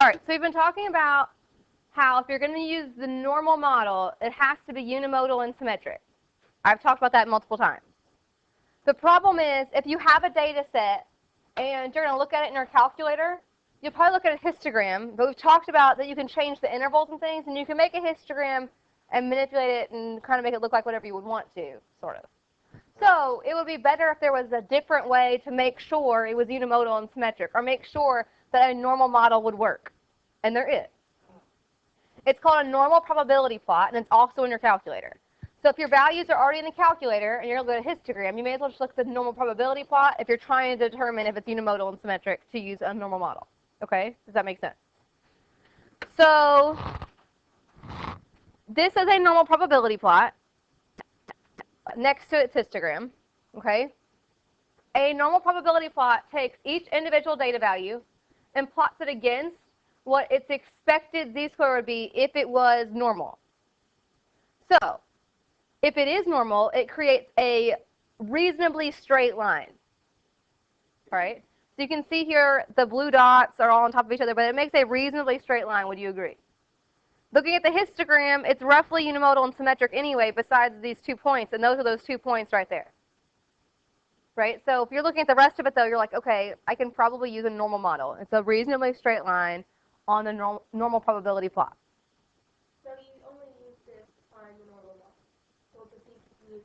All right, so we've been talking about how if you're going to use the normal model, it has to be unimodal and symmetric. I've talked about that multiple times. The problem is if you have a data set and you're going to look at it in your calculator, you'll probably look at a histogram, but we've talked about that you can change the intervals and things, and you can make a histogram and manipulate it and kind of make it look like whatever you would want to, sort of. So it would be better if there was a different way to make sure it was unimodal and symmetric, or make sure that a normal model would work. And there is. It's called a normal probability plot, and it's also in your calculator. So if your values are already in the calculator and you're going to go to histogram, you may as well just look at the normal probability plot if you're trying to determine if it's unimodal and symmetric to use a normal model. Okay? Does that make sense? So this is a normal probability plot. Next to its histogram. Okay? A normal probability plot takes each individual data value and plots it against what its expected z-score would be if it was normal. So if it is normal, it creates a reasonably straight line. All right? So you can see here the blue dots are all on top of each other, but it makes a reasonably straight line. Would you agree? Looking at the histogram, it's roughly unimodal and symmetric anyway, besides these 2 points, and those are those 2 points right there. Right? So if you're looking at the rest of it, though, you're like, okay, I can probably use a normal model. It's a reasonably straight line on the normal probability plot. So you only use this on the normal model?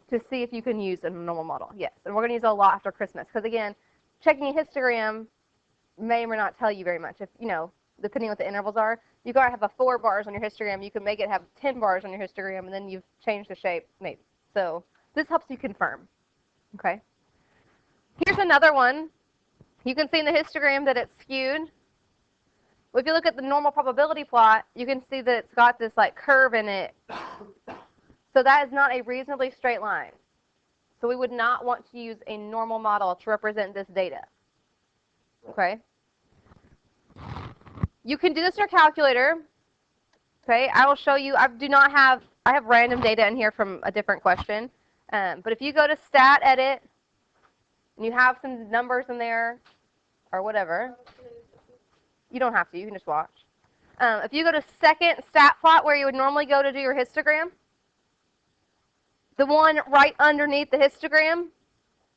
So to see if you can use a normal model, yes. And we're going to use it a lot after Christmas, because again, checking a histogram may or may not tell you very much. If, you know, depending on what the intervals are, you got to have a 4 bars on your histogram. You can make it have 10 bars on your histogram, and then you've changed the shape, maybe. So this helps you confirm. Okay. Here's another one. You can see in the histogram that it's skewed. Well, if you look at the normal probability plot, you can see that it's got this like curve in it. So that is not a reasonably straight line. So we would not want to use a normal model to represent this data. Okay. You can do this in your calculator. Okay, I will show you. I have random data in here from a different question. But if you go to stat edit, and you have some numbers in there, or whatever, you don't have to. You can just watch. If you go to second stat plot, where you would normally go to do your histogram, the one right underneath the histogram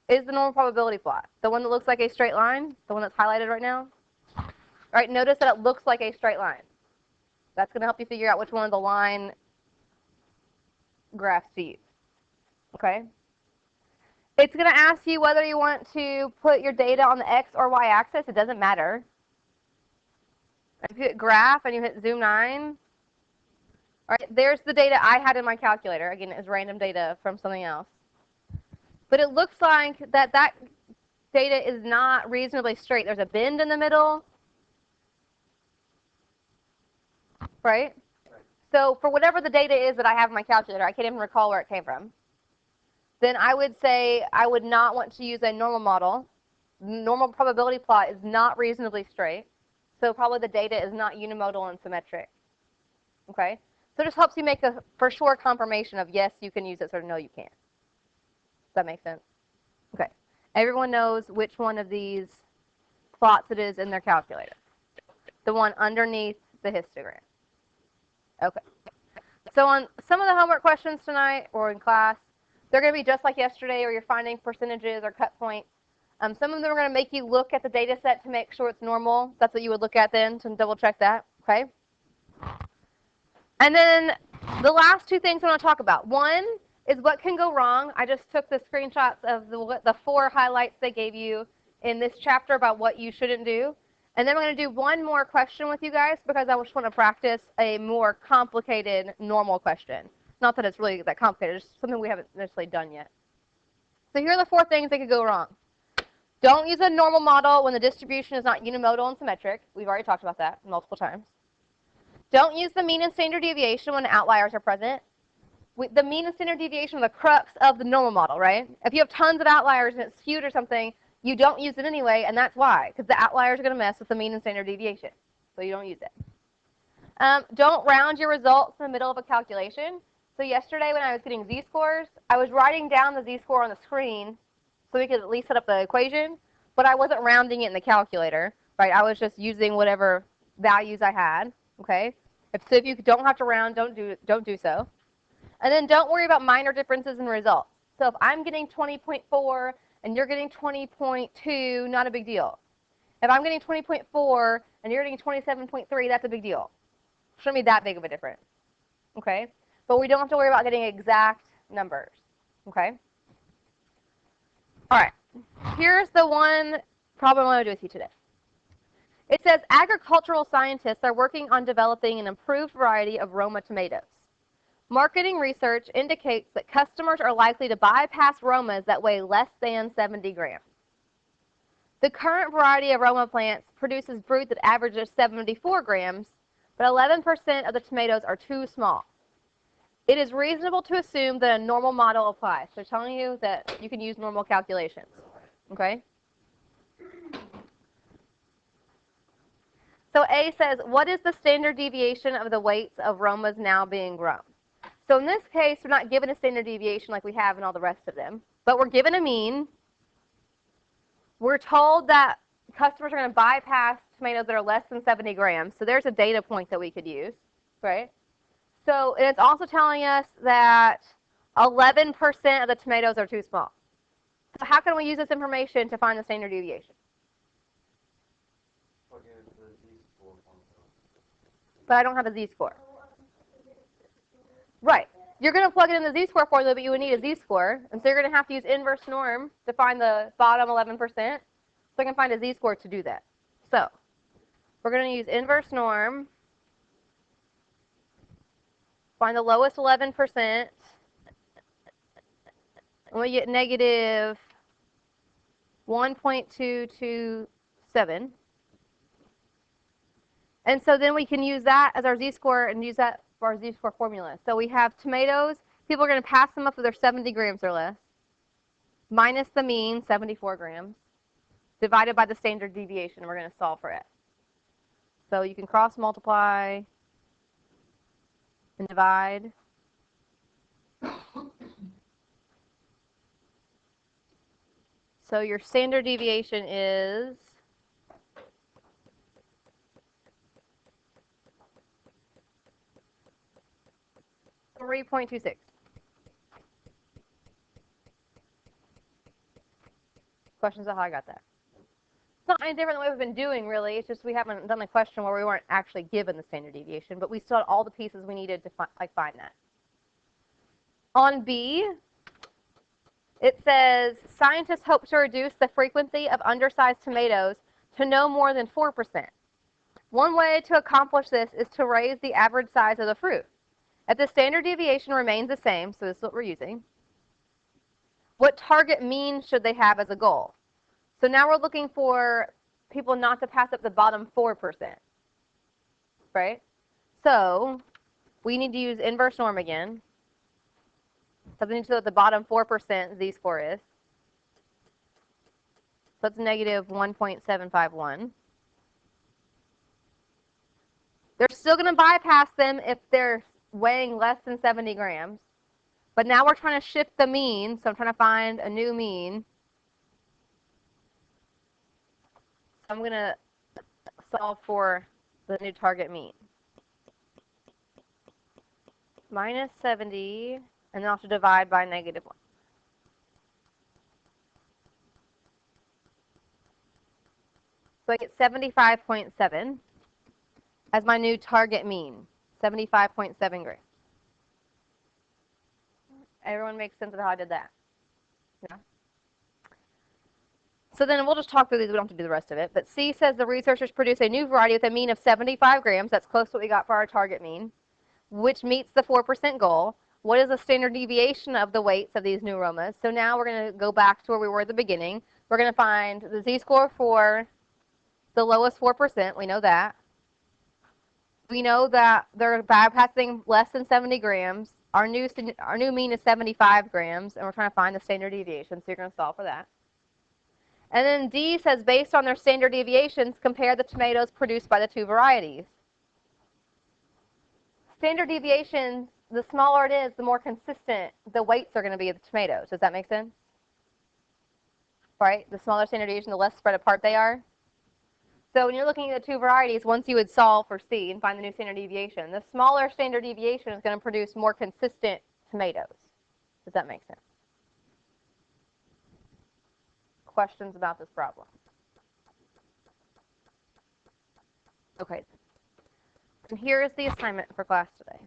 is the normal probability plot. The one that looks like a straight line, the one that's highlighted right now. All right, notice that it looks like a straight line. That's going to help you figure out which one of the line graphs to use. Okay? It's going to ask you whether you want to put your data on the X or Y axis. It doesn't matter. If you hit graph and you hit zoom 9, all right, there's the data I had in my calculator. Again, it was random data from something else. But it looks like that data is not reasonably straight. There's a bend in the middle. Right? So for whatever the data is that I have in my calculator, I can't even recall where it came from, then I would say I would not want to use a normal model. Normal probability plot is not reasonably straight, so probably the data is not unimodal and symmetric. Okay? So it just helps you make a for sure confirmation of yes, you can use this, or no, you can't. Does that make sense? Okay. Everyone knows which one of these plots it is in their calculator. The one underneath the histogram. Okay. So on some of the homework questions tonight or in class, they're going to be just like yesterday, or you're finding percentages or cut points. Some of them are going to make you look at the data set to make sure it's normal. That's what you would look at then to double check that. Okay. And then the last 2 things I want to talk about. One is what can go wrong. I just took the screenshots of the 4 highlights they gave you in this chapter about what you shouldn't do. And then I'm going to do one more question with you guys because I just want to practice a more complicated normal question. Not that it's really that complicated, it's just something we haven't necessarily done yet. So here are the 4 things that could go wrong. Don't use a normal model when the distribution is not unimodal and symmetric. We've already talked about that multiple times. Don't use the mean and standard deviation when outliers are present. The mean and standard deviation are the crux of the normal model, right? If you have tons of outliers and it's skewed or something, you don't use it anyway, and that's why, because the outliers are going to mess with the mean and standard deviation, so you don't use it. Don't round your results in the middle of a calculation. So yesterday when I was getting z-scores, I was writing down the z-score on the screen so we could at least set up the equation, but I wasn't rounding it in the calculator, right? I was just using whatever values I had, okay? So if you don't have to round, don't do so. And then don't worry about minor differences in results. So if I'm getting 20.4 and you're getting 20.2, not a big deal. If I'm getting 20.4 and you're getting 27.3, that's a big deal. Shouldn't be that big of a difference, okay? But we don't have to worry about getting exact numbers, okay? All right, here's the one problem I want to do with you today. It says agricultural scientists are working on developing an improved variety of Roma tomatoes. Marketing research indicates that customers are likely to bypass Romas that weigh less than 70 grams. The current variety of Roma plants produces fruit that averages 74 grams, but 11% of the tomatoes are too small. It is reasonable to assume that a normal model applies. So telling you that you can use normal calculations, okay? So A says, what is the standard deviation of the weights of Romas now being grown? So in this case, we're not given a standard deviation like we have in all the rest of them, but we're given a mean. We're told that customers are going to bypass tomatoes that are less than 70 grams. So there's a data point that we could use, right? So and it's also telling us that 11% of the tomatoes are too small. So how can we use this information to find the standard deviation? But I don't have a z-score. Right. You're going to plug it in the z-score formula, but you would need a z-score. And so you're going to have to use inverse norm to find the bottom 11%. So I can find a z-score to do that. So we're going to use inverse norm, find the lowest 11%, and we get negative 1.227. And so then we can use that as our z-score and use that for our z-score formula. So we have tomatoes. People are going to pass them up if they're 70 grams or less, minus the mean, 74 grams, divided by the standard deviation, and we're going to solve for it. So you can cross multiply and divide. So your standard deviation is 3.26. Questions on how I got that? It's not any different than what we've been doing, really. It's just we haven't done a question where we weren't actually given the standard deviation, but we still had all the pieces we needed to find that. On B, it says, scientists hope to reduce the frequency of undersized tomatoes to no more than 4%. One way to accomplish this is to raise the average size of the fruit. If the standard deviation remains the same, so this is what we're using, what target mean should they have as a goal? So now we're looking for people not to pass up the bottom 4%, right? So we need to use inverse norm again. Something to know what the bottom 4% z-score is. So that's negative 1.751. They're still going to bypass them if they're weighing less than 70 grams. But now we're trying to shift the mean, so I'm trying to find a new mean. So I'm going to solve for the new target mean. Minus 70, and then I'll have to divide by negative 1. So I get 75.7 as my new target mean, 75.7 grams. Everyone makes sense of how I did that? Yeah. So then we'll just talk through these. We don't have to do the rest of it. But C says the researchers produce a new variety with a mean of 75 grams. That's close to what we got for our target mean, which meets the 4% goal. What is the standard deviation of the weights of these new Romas? So now we're going to go back to where we were at the beginning. We're going to find the z-score for the lowest 4%. We know that. We know that they're bypassing less than 70 grams. Our new mean is 75 grams, and we're trying to find the standard deviation, so you're going to solve for that. And then D says, based on their standard deviations, compare the tomatoes produced by the two varieties. Standard deviations, the smaller it is, the more consistent the weights are going to be of the tomatoes. Does that make sense? Right? The smaller standard deviation, the less spread apart they are. So when you're looking at the two varieties, once you would solve for C and find the new standard deviation, the smaller standard deviation is going to produce more consistent tomatoes. Does that make sense? Questions about this problem? Okay. And here is the assignment for class today.